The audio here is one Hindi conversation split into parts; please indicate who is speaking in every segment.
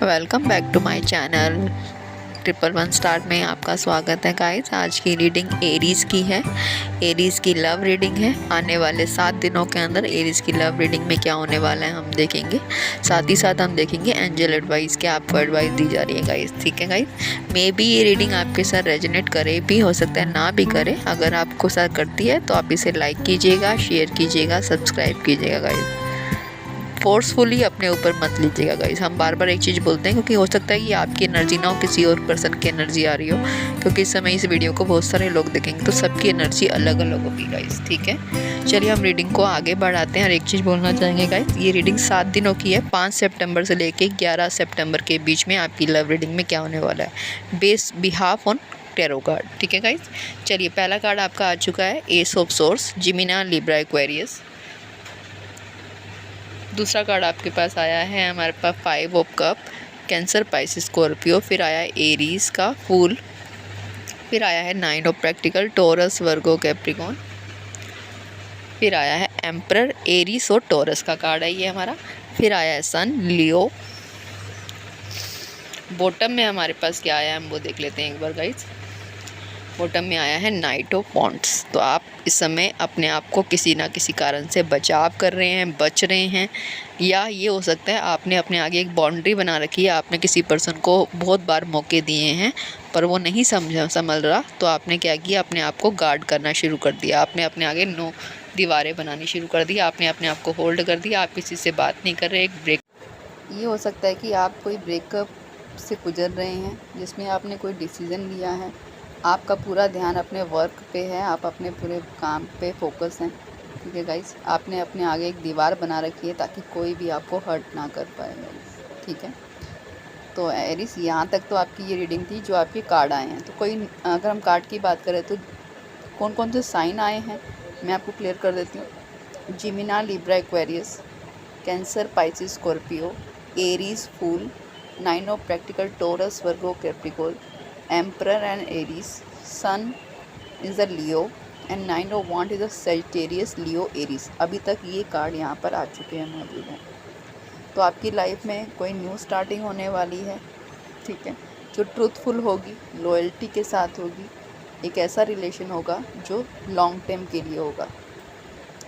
Speaker 1: Welcome back to my channel. 111 star में आपका स्वागत है गाइस। आज की रीडिंग एरीज़ की है। एरीज़ की लव रीडिंग है। आने वाले 7 दिनों के अंदर एरीज़ की लव रीडिंग में क्या होने वाला है हम देखेंगे। साथ ही साथ हम देखेंगे एंजल एडवाइस, क्या आपको एडवाइस दी जा रही है गाइस। ठीक है गाइस, मे बी ये रीडिंग आपके साथ रेजोनेट करे भी, हो सकता है ना भी करे। अगर आपको साथ करती है तो आप इसे लाइक कीजिएगा, शेयर कीजिएगा, सब्सक्राइब कीजिएगा गाइस। फोर्सफुली अपने ऊपर मत लीजिएगा गाइस। हम बार बार एक चीज़ बोलते हैं क्योंकि हो सकता है कि आपकी एनर्जी ना हो, किसी और पर्सन की एनर्जी आ रही हो, क्योंकि इस समय इस वीडियो को बहुत सारे लोग देखेंगे तो सबकी एनर्जी अलग अलग होगी गाइस। ठीक है, चलिए हम रीडिंग को आगे बढ़ाते हैं। और एक चीज़ बोलना चाहेंगे गाइस, ये रीडिंग 7 दिनों की है। 5 सितंबर से लेके 11 सितंबर के बीच में आपकी लव रीडिंग में क्या होने वाला है, base behalf on tarot card. ठीक है गाइस, चलिए पहला कार्ड आपका आ चुका है ace of swords, Gemini, Libra, Aquarius. दूसरा कार्ड आपके पास आया है हमारे पास 5 of cup, Cancer, Pisces, Scorpio. फिर आया है एरीज का फूल। फिर आया है 9 of practical, Taurus, Virgo, Capricorn. फिर आया है एम्परर, एरीज और टॉरस का कार्ड है ये हमारा। फिर आया है सन, लियो। बॉटम में हमारे पास क्या आया है हम वो देख लेते हैं एक बार गाइज। बॉटम में आया है नाइट ऑफ वॉन्ड्स। तो आप इस समय अपने आप को किसी ना किसी कारण से बचाव कर रहे हैं, बच रहे हैं, या ये हो सकता है आपने अपने आगे एक बाउंड्री बना रखी है। आपने किसी पर्सन को बहुत बार मौके दिए हैं पर वो नहीं संभल रहा, तो आपने क्या किया, अपने आप को गार्ड करना शुरू कर दिया। आपने अपने आगे नो दीवारें बनानी शुरू कर दी। आपने अपने आप को होल्ड कर दिया। आप किसी से बात नहीं कर रहे। एक ब्रेक, ये हो सकता है कि आप कोई ब्रेकअप से गुजर रहे हैं जिसमें आपने कोई डिसीज़न लिया है। आपका पूरा ध्यान अपने वर्क पे है, आप अपने पूरे काम पे फोकस हैं। ठीक है गाइस, आपने अपने आगे एक दीवार बना रखी है ताकि कोई भी आपको हर्ट ना कर पाए गाइस। ठीक है, तो एरिस यहाँ तक तो आपकी ये रीडिंग थी जो आपके कार्ड आए हैं। तो कोई अगर हम कार्ड की बात करें तो कौन कौन से साइन आए हैं मैं आपको क्लियर कर देती हूँ। Gemini, Libra, Aquarius, Cancer, Pisces, Scorpio, Aries, fool, 9 of practical, Taurus, Virgo, Capricorn, emperor and Aries, sun is a Leo and 9 of wand is a Sagittarius, Leo, Aries. अभी तक ये कार्ड यहाँ पर आ चुके हैं, मौजूद हैं। तो आपकी लाइफ में कोई न्यू स्टार्टिंग होने वाली है। ठीक है, जो ट्रूथफुल होगी, लॉयल्टी के साथ होगी। एक ऐसा रिलेशन होगा जो लॉन्ग टर्म के लिए होगा।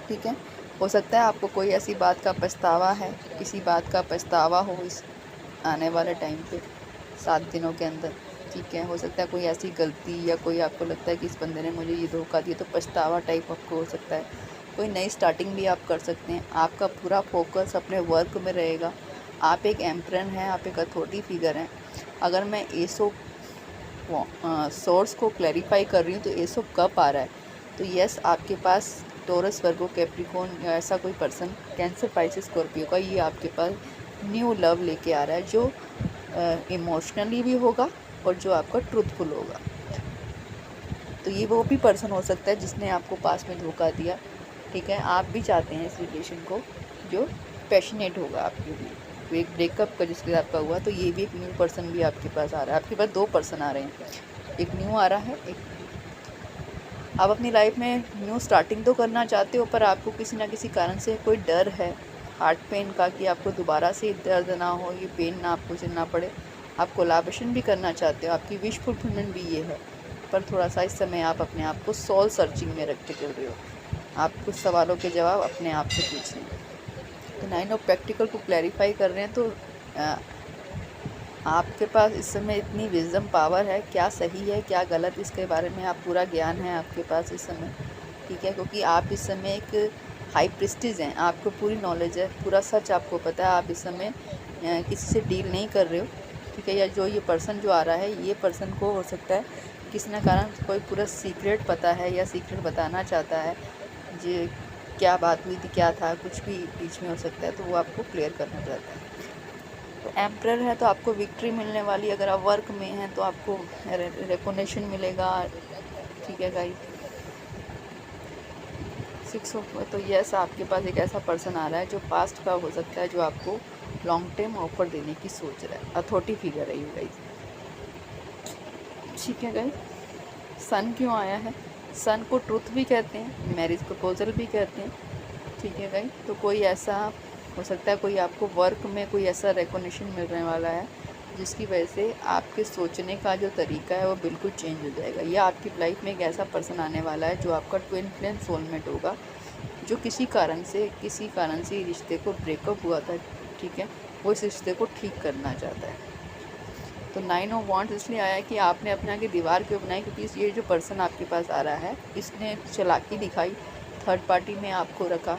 Speaker 1: ठीक है, हो सकता है आपको कोई ऐसी बात का पछतावा है, किसी बात का पछतावा हो इस आने वाले टाइम पे 7 दिनों के अंदर। ठीक है, हो सकता है कोई ऐसी गलती या कोई आपको लगता है कि इस बंदे ने मुझे ये धोखा दिया, तो पछतावा टाइप आपको हो सकता है। कोई नई स्टार्टिंग भी आप कर सकते हैं। आपका पूरा फोकस अपने वर्क में रहेगा। आप एक एम्परर हैं, आप एक अथॉरिटी फिगर हैं। अगर मैं एसो सोर्स को क्लैरिफाई कर रही हूँ तो एसो कप आ रहा है, तो यस आपके पास टॉरस, वर्गो, कैप्रिकॉन या ऐसा कोई पर्सन, कैंसर, पाइसिस, स्कॉर्पियो का, ये आपके पास न्यू लव लेके आ रहा है जो इमोशनली भी होगा और जो आपका ट्रूथफुल होगा। तो ये वो भी पर्सन हो सकता है जिसने आपको पास में धोखा दिया। ठीक है, आप भी चाहते हैं इस रिलेशन को जो पैशनेट होगा आपके लिए। तो एक ब्रेकअप का जिसके साथ आपका हुआ, तो ये भी एक न्यू पर्सन भी आपके पास आ रहा है। आपके पास 2 पर्सन आ रहे हैं, एक न्यू आ रहा है, एक आप अपनी लाइफ में न्यू स्टार्टिंग तो करना चाहते हो, पर आपको किसी ना किसी कारण से कोई डर है हार्ट पेन का, कि आपको दोबारा से दर्द ना हो, ये पेन ना आपको झेलना पड़े। आप कोलैबोरेशन भी करना चाहते हो, आपकी विश फुलफिलमेंट भी ये है, पर थोड़ा सा इस समय आप अपने आप को सोल सर्चिंग में रख के चल रहे हो। आप कुछ सवालों के जवाब अपने आप से पूछ रहे हैं। तो 9 ऑफ प्रैक्टिकल को क्लैरिफाई कर रहे हैं। तो आपके पास इस समय इतनी विजडम पावर है, क्या सही है क्या गलत इसके बारे में आप पूरा ज्ञान है आपके पास इस समय। ठीक है, क्योंकि आप इस समय एक हाई प्रिस्टिज हैं, आपको पूरी नॉलेज है, पूरा सच आपको पता है। आप इस समय किसी से डील नहीं कर रहे हो। ठीक है, या जो ये पर्सन जो आ रहा है, ये पर्सन को हो सकता है किसी न कारण कोई पूरा सीक्रेट पता है या सीक्रेट बताना चाहता है, जो क्या बात हुई थी, क्या था, कुछ भी बीच में हो सकता है, तो वो आपको क्लियर करना चाहता है। तो एम्परर है तो आपको विक्ट्री मिलने वाली। अगर आप वर्क में हैं तो आपको रिकॉग्निशन मिलेगा। ठीक है गाइस, 6 ऑफ, तो यस आपके पास एक ऐसा पर्सन आ रहा है जो पास्ट का हो सकता है, जो आपको लॉन्ग टर्म ऑफर देने की सोच रहा है। अथॉरिटी फिगर है ये गाइस। ठीक है गाइस, सन क्यों आया है, सन को ट्रुथ भी कहते हैं, मैरिज प्रपोजल भी कहते हैं। ठीक है गाइस, तो कोई ऐसा हो सकता है, कोई आपको वर्क में कोई ऐसा रिकॉग्निशन मिलने वाला है जिसकी वजह से आपके सोचने का जो तरीका है वो बिल्कुल चेंज हो जाएगा। ये आपकी लाइफ में एक ऐसा पर्सन आने वाला है जो आपका ट्विन फ्लेम सोलमेट होगा, जो किसी कारण से रिश्ते को ब्रेकअप हुआ था, ठीक है, वो इस रिश्ते को ठीक करना चाहता है। तो 9 ऑफ वांड्स इसलिए आया है कि आपने अपने आगे दीवार क्यों बनाई, क्योंकि ये जो पर्सन आपके पास आ रहा है इसने चालाकी दिखाई, थर्ड पार्टी में आपको रखा।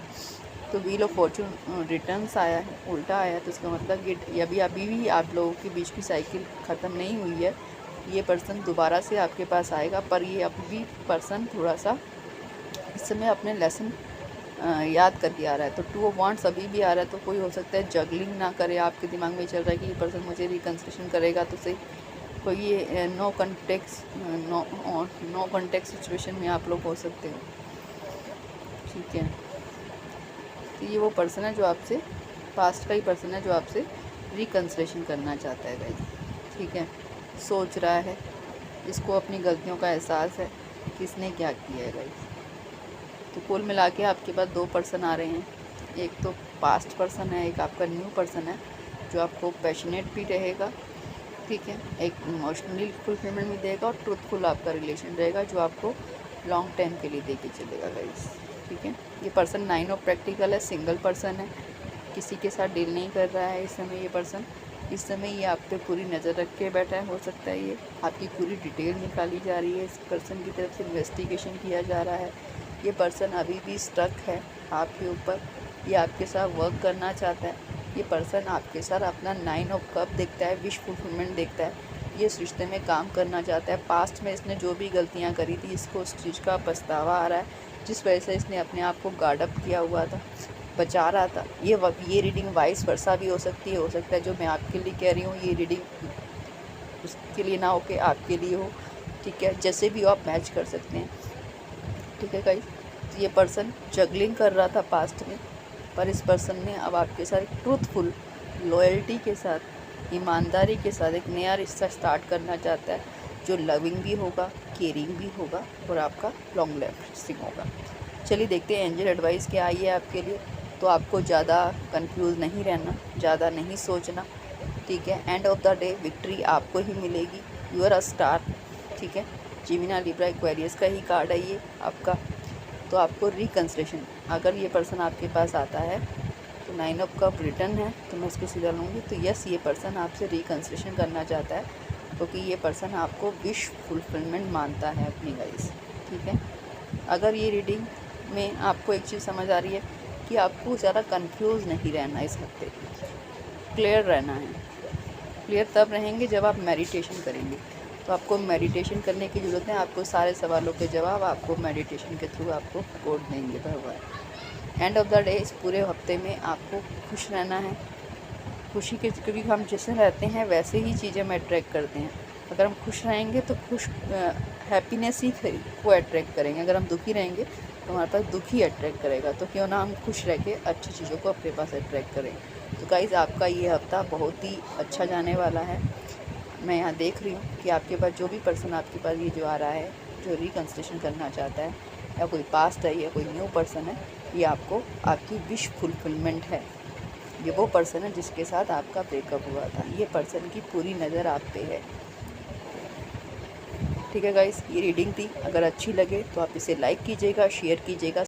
Speaker 1: तो व्हील ऑफ फॉर्चून रिटर्न्स आया है, उल्टा आया है, तो इसका मतलब ये अभी भी आप लोगों के बीच की साइकिल ख़त्म नहीं हुई है। ये पर्सन दोबारा से आपके पास आएगा, पर ये अभी भी पर्सन थोड़ा सा इस समय अपने लेसन याद करके आ रहा है। तो 2 ऑफ वांड्स अभी भी आ रहा है, तो कोई हो सकता है जगलिंग ना करे, आपके दिमाग में चल रहा है कि ये पर्सन मुझे रिकन्सिलेशन करेगा, तो सही कोई ये नो कॉन्टेक्ट सिचुएशन में आप लोग हो सकते हो, ठीक है। तो ये वो पर्सन है जो आपसे, पास्ट का ही पर्सन है जो आपसे रिकन्सिलेशन करना चाहता है गाइस, ठीक है। सोच रहा है, इसको अपनी गलतियों का एहसास है, किसने क्या किया है गाइस। तो कुल मिला के आपके पास 2 पर्सन आ रहे हैं, एक तो पास्ट पर्सन है, एक आपका न्यू पर्सन है जो आपको पैशनेट भी रहेगा, ठीक है, एक इमोशनली फुलफिलमेंट भी देगा और ट्रूथफुल आपका रिलेशन रहेगा जो आपको लॉन्ग टाइम के लिए दे के चलेगा गाइस, ठीक है। ये पर्सन 9 ऑफ प्रैक्टिकल है, सिंगल पर्सन है, किसी के साथ डील नहीं कर रहा है इस समय। ये पर्सन इस समय ये आप पे पूरी नज़र रख के बैठा है, हो सकता है ये आपकी पूरी डिटेल निकाली जा रही है, इस पर्सन की तरफ से इन्वेस्टिगेशन किया जा रहा है। ये पर्सन अभी भी स्टक है आपके ऊपर, ये आपके साथ वर्क करना चाहता है। ये पर्सन आपके साथ अपना 9 ऑफ कप देखता है, विश फुलफिलमेंट देखता है, ये इस रिश्ते में काम करना चाहता है। पास्ट में इसने जो भी गलतियां करी थी, इसको उस चीज़ का पछतावा आ रहा है, जिस वजह से इसने अपने आप को गार्ड अप किया हुआ था, बचा रहा था। ये रीडिंग वाइस वर्सा भी हो सकती है, हो सकता है जो मैं आपके लिए कह रही हूँ ये रीडिंग उसके लिए ना हो के आपके लिए हो, ठीक है, जैसे भी हो आप मैच कर सकते हैं, ठीक है गाइस। ये पर्सन जगलिंग कर रहा था पास्ट में, पर इस पर्सन ने अब आपके साथ ट्रूथफुल, लॉयल्टी के साथ, ईमानदारी के साथ एक नया रिश्ता स्टार्ट करना चाहता है, जो लविंग भी होगा, केयरिंग भी होगा और आपका लॉन्ग लास्टिंग होगा। चलिए देखते हैं एंजल एडवाइस क्या आई है आपके लिए। तो आपको ज़्यादा कंफ्यूज नहीं रहना, ज़्यादा नहीं सोचना, ठीक है। End of the day victory आपको ही मिलेगी, यू आर अ स्टार, ठीक है। जिमिना लिब्रा एक्वेरियस का ही कार्ड है ये आपका। तो आपको रिकन्सिलेशन, अगर ये पर्सन आपके पास आता है तो 9 ऑफ कप रिटर्न है, तो मैं इसको सीधा लूँगी। तो यस, ये पर्सन आपसे रिकन्सिलेशन करना चाहता है, क्योंकि ये पर्सन आपको विश फुलफिलमेंट मानता है अपनी गाइस, ठीक है। अगर ये रीडिंग में आपको एक चीज़ समझ आ रही है कि आपको ज़्यादा कंफ्यूज नहीं रहना, इस हफ्ते क्लियर रहना है। क्लियर तब रहेंगे जब आप मेडिटेशन करेंगे, तो आपको मेडिटेशन करने की ज़रूरत है। आपको सारे सवालों के जवाब आपको मेडिटेशन के थ्रू आपको कोड देंगे भगवान। एंड ऑफ द डे, इस पूरे हफ्ते में आपको खुश रहना है। खुशी के, क्योंकि हम जैसे रहते हैं वैसे ही चीज़ें हम अट्रैक्ट करते हैं। अगर हम खुश रहेंगे तो हैप्पीनेस ही को अट्रैक्ट करेंगे, अगर हम दुखी रहेंगे तो हमारे पास दुख ही अट्रैक्ट करेगा। तो क्यों ना हम खुश रह के अच्छी चीज़ों को अपने पास अट्रैक्ट करें। तो गाइज़, आपका ये हफ्ता बहुत ही अच्छा जाने वाला है। मैं यहाँ देख रही हूँ कि आपके पास जो भी पर्सन आपके पास ये जो आ रहा है, जो रिकन्सिलेशन करना चाहता है, या कोई पास्ट है या कोई न्यू पर्सन है, ये आपको आपकी विश फुलफिलमेंट है। ये वो पर्सन है जिसके साथ आपका ब्रेकअप हुआ था, ये पर्सन की पूरी नज़र आप पे है, ठीक है गाइस। ये रीडिंग थी, अगर अच्छी लगे तो आप इसे लाइक कीजिएगा, शेयर कीजिएगा।